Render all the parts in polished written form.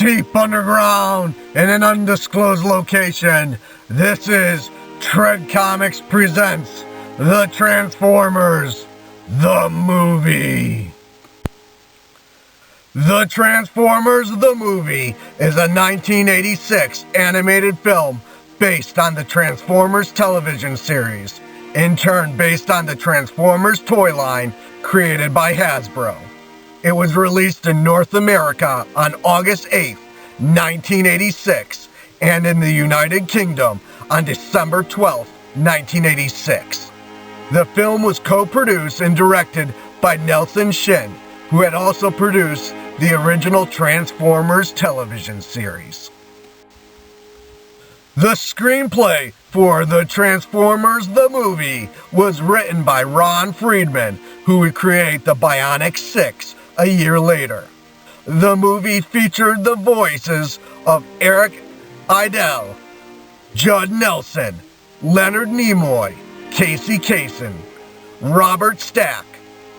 Deep underground in an undisclosed location, this is Tread Comics presents The Transformers, the movie. The Transformers, the movie is a 1986 animated film based on the Transformers television series, in turn based on the Transformers toy line created by Hasbro. It was released in North America on August 8, 1986, and in the United Kingdom on December 12, 1986. The film was co-produced and directed by Nelson Shin, who had also produced the original Transformers television series. The screenplay for The Transformers the movie was written by Ron Friedman, who would create the Bionic Six a year later. The movie featured the voices of Eric Idle, Judd Nelson, Leonard Nimoy, Kasem, Robert Stack,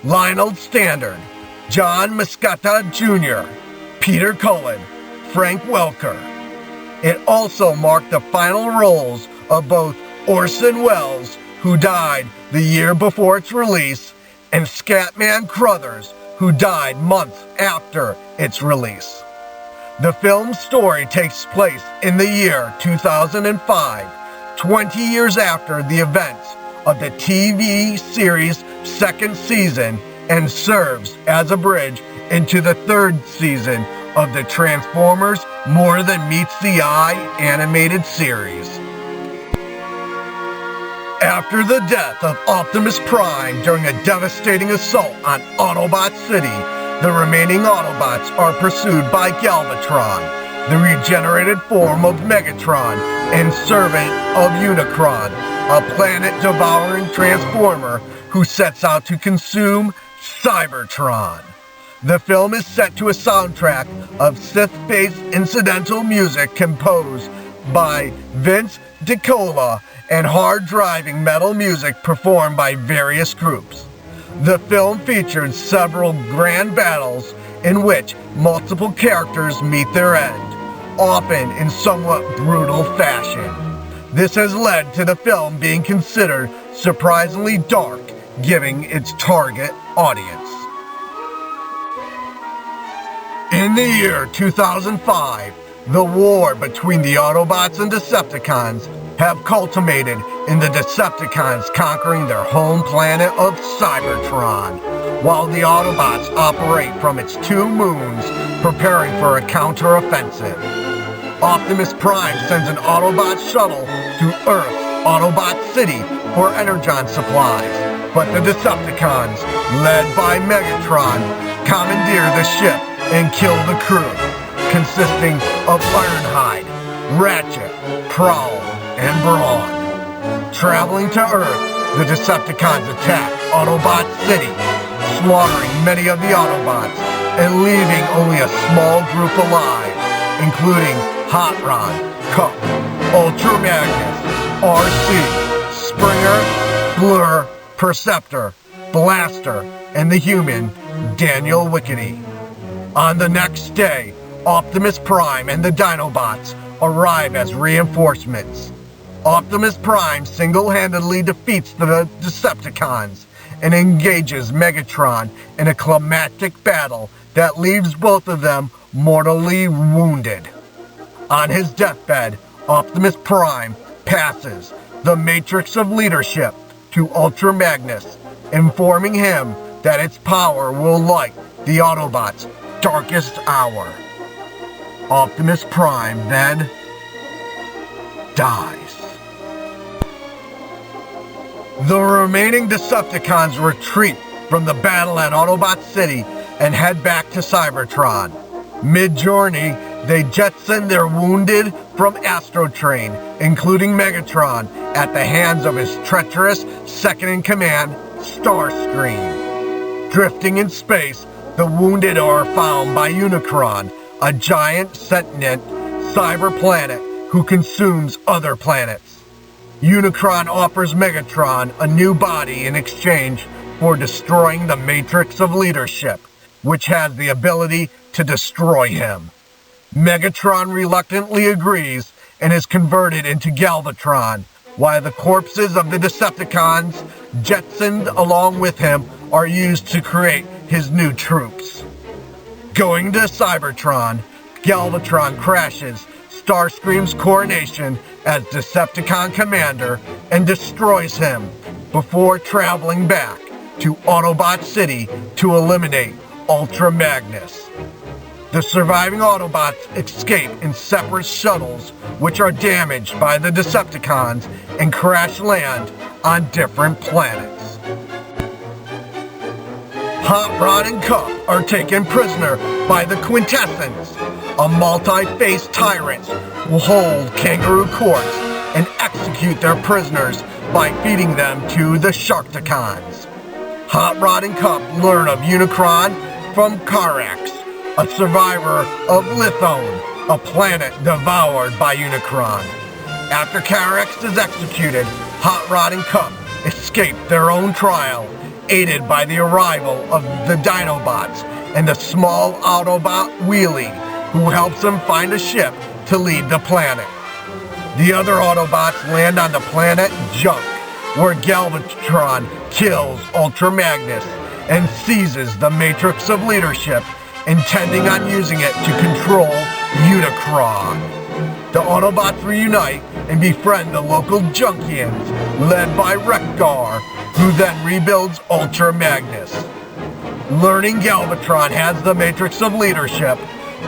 Lionel Stander, Moschitta Jr., Peter Cullen, Frank Welker. It also marked the final roles of both Orson Welles, who died the year before its release, and Scatman Crothers, who died months after its release. The film's story takes place in the year 2005, 20 years after the events of the TV series' second season, and serves as a bridge into the third season of the Transformers More Than Meets the Eye animated series. After the death of Optimus Prime during a devastating assault on Autobot City, the remaining Autobots are pursued by Galvatron, the regenerated form of Megatron and servant of Unicron, a planet-devouring transformer who sets out to consume Cybertron. The film is set to a soundtrack of synth-based incidental music composed by Vince DiCola and hard-driving metal music performed by various groups. The film featured several grand battles in which multiple characters meet their end, often in somewhat brutal fashion. This has led to the film being considered surprisingly dark, given its target audience. In the year 2005, the war between the Autobots and Decepticons have culminated in the Decepticons conquering their home planet of Cybertron, while the Autobots operate from its two moons, preparing for a counter-offensive. Optimus Prime sends an Autobot shuttle to Earth's Autobot City for energon supplies, but the Decepticons, led by Megatron, commandeer the ship and kill the crew, consisting of Ironhide, Ratchet, Prowl, and Brawn. Traveling to Earth, the Decepticons attack Autobot City, slaughtering many of the Autobots and leaving only a small group alive, including Hot Rod, Cup, Ultra Magnus, RC, Springer, Blur, Perceptor, Blaster, and the human Daniel Wickedy. On the next day, Optimus Prime and the Dinobots arrive as reinforcements. Optimus Prime single-handedly defeats the Decepticons and engages Megatron in a climactic battle that leaves both of them mortally wounded. On his deathbed, Optimus Prime passes the Matrix of Leadership to Ultra Magnus, informing him that its power will light the Autobots' darkest hour. Optimus Prime then dies. The remaining Decepticons retreat from the battle at Autobot City and head back to Cybertron. Mid-journey, they jettison their wounded from Astrotrain, including Megatron, at the hands of his treacherous second-in-command, Starscream. Drifting in space, the wounded are found by Unicron, a giant sentient cyber planet who consumes other planets. Unicron offers Megatron a new body in exchange for destroying the Matrix of Leadership, which has the ability to destroy him. Megatron reluctantly agrees and is converted into Galvatron, while the corpses of the Decepticons, jettisoned along with him, are used to create his new troops. Going to Cybertron, Galvatron crashes Starscream's coronation as Decepticon commander and destroys him before traveling back to Autobot City to eliminate Ultra Magnus. The surviving Autobots escape in separate shuttles, which are damaged by the Decepticons and crash land on different planets. Hot Rod and Cup are taken prisoner by the Quintessence, a multi-faced tyrant who hold Kangaroo Courts and execute their prisoners by feeding them to the Sharktacons. Hot Rod and Cup learn of Unicron from Karax, a survivor of Lithone, a planet devoured by Unicron. After Karax is executed, Hot Rod and Cup escape their own trial, aided by the arrival of the Dinobots and the small Autobot Wheelie, who helps them find a ship to leave the planet. The other Autobots land on the planet Junk, where Galvatron kills Ultra Magnus and seizes the Matrix of Leadership, intending on using it to control Unicron. The Autobots reunite and befriend the local Junkians, led by Wreck-Gar, who then rebuilds Ultra Magnus. Learning Galvatron has the Matrix of Leadership,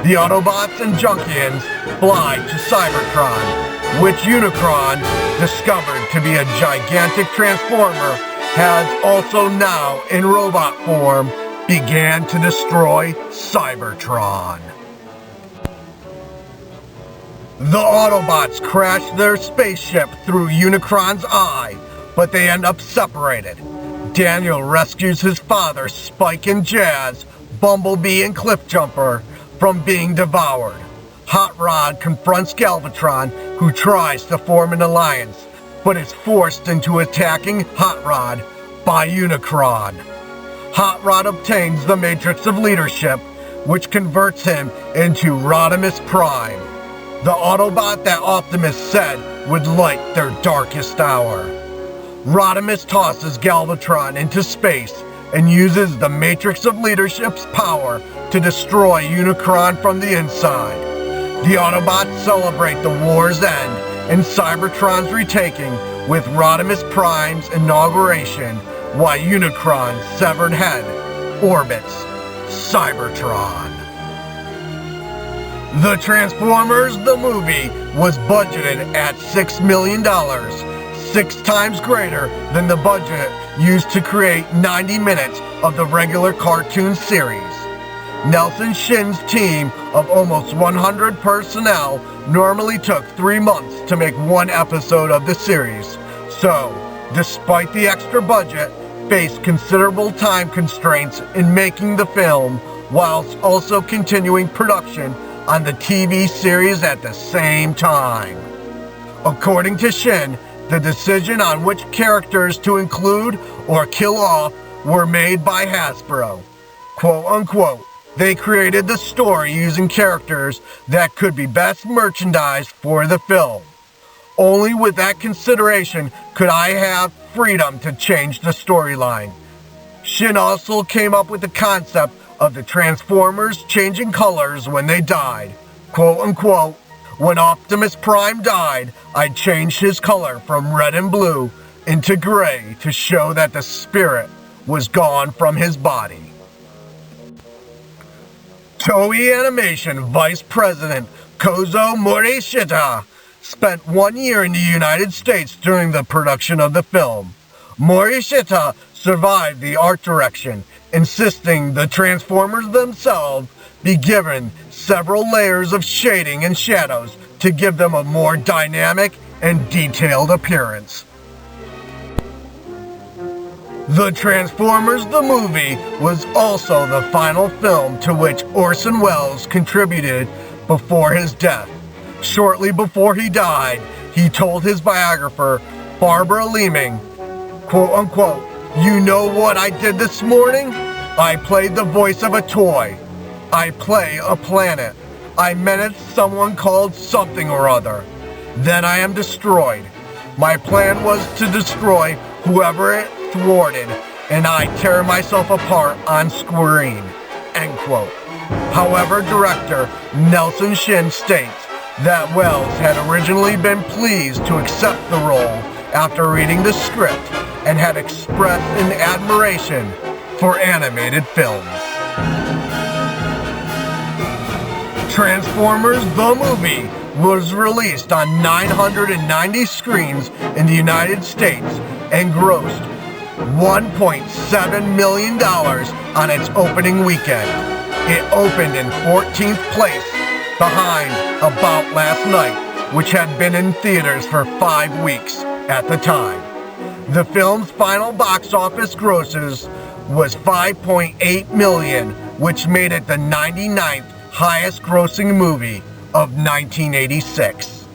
the Autobots and Junkians fly to Cybertron, which Unicron, discovered to be a gigantic transformer, has also now in robot form began to destroy Cybertron. The Autobots crash their spaceship through Unicron's eye, but they end up separated. Daniel rescues his father, Spike and Jazz, Bumblebee and Cliffjumper, from being devoured. Hot Rod confronts Galvatron, who tries to form an alliance, but is forced into attacking Hot Rod by Unicron. Hot Rod obtains the Matrix of Leadership, which converts him into Rodimus Prime, the Autobot that Optimus said would light their darkest hour. Rodimus tosses Galvatron into space and uses the Matrix of Leadership's power to destroy Unicron from the inside. The Autobots celebrate the war's end and Cybertron's retaking with Rodimus Prime's inauguration, while Unicron's severed head orbits Cybertron. The Transformers the movie was budgeted at $6 million, 6 times greater than the budget used to create 90 minutes of the regular cartoon series. Nelson Shin's team of almost 100 personnel normally took 3 months to make one episode of the series, so, despite the extra budget, faced considerable time constraints in making the film, whilst also continuing production on the TV series at the same time. According to Shin, the decision on which characters to include or kill off were made by Hasbro. Quote unquote, they created the story using characters that could be best merchandised for the film. Only with that consideration could I have freedom to change the storyline. Shin also came up with the concept of the Transformers changing colors when they died. Quote unquote, when Optimus Prime died, I changed his color from red and blue into gray to show that the spirit was gone from his body. Toei Animation Vice President Kozo Morishita spent 1 year in the United States during the production of the film. Morishita survived the art direction, insisting the Transformers themselves be given several layers of shading and shadows to give them a more dynamic and detailed appearance. The Transformers the movie was also the final film to which Orson Welles contributed before his death. Shortly before he died, he told his biographer, Barbara Leeming, quote unquote, "You know what I did this morning? I played the voice of a toy. I play a planet. I menaced someone called something or other. Then I am destroyed. My plan was to destroy whoever it thwarted, and I tear myself apart on screen." End quote. However, director Nelson Shin states that Wells had originally been pleased to accept the role after reading the script and had expressed an admiration for animated films. Transformers the movie was released on 990 screens in the United States and grossed $1.7 million on its opening weekend. It opened in 14th place behind About Last Night, which had been in theaters for 5 weeks at the time. The film's final box office grosses was $5.8 million, which made it the 99th highest grossing movie of 1986.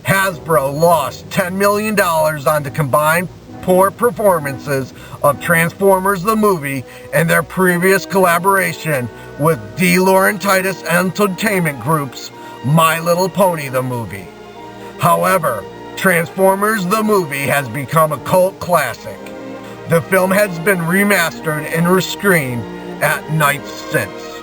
Hasbro lost $10 million on the combined poor performances of Transformers the movie and their previous collaboration with De Laurentiis Entertainment Group's My Little Pony the movie. However, Transformers the movie has become a cult classic. The film has been remastered and rescreened at nights since.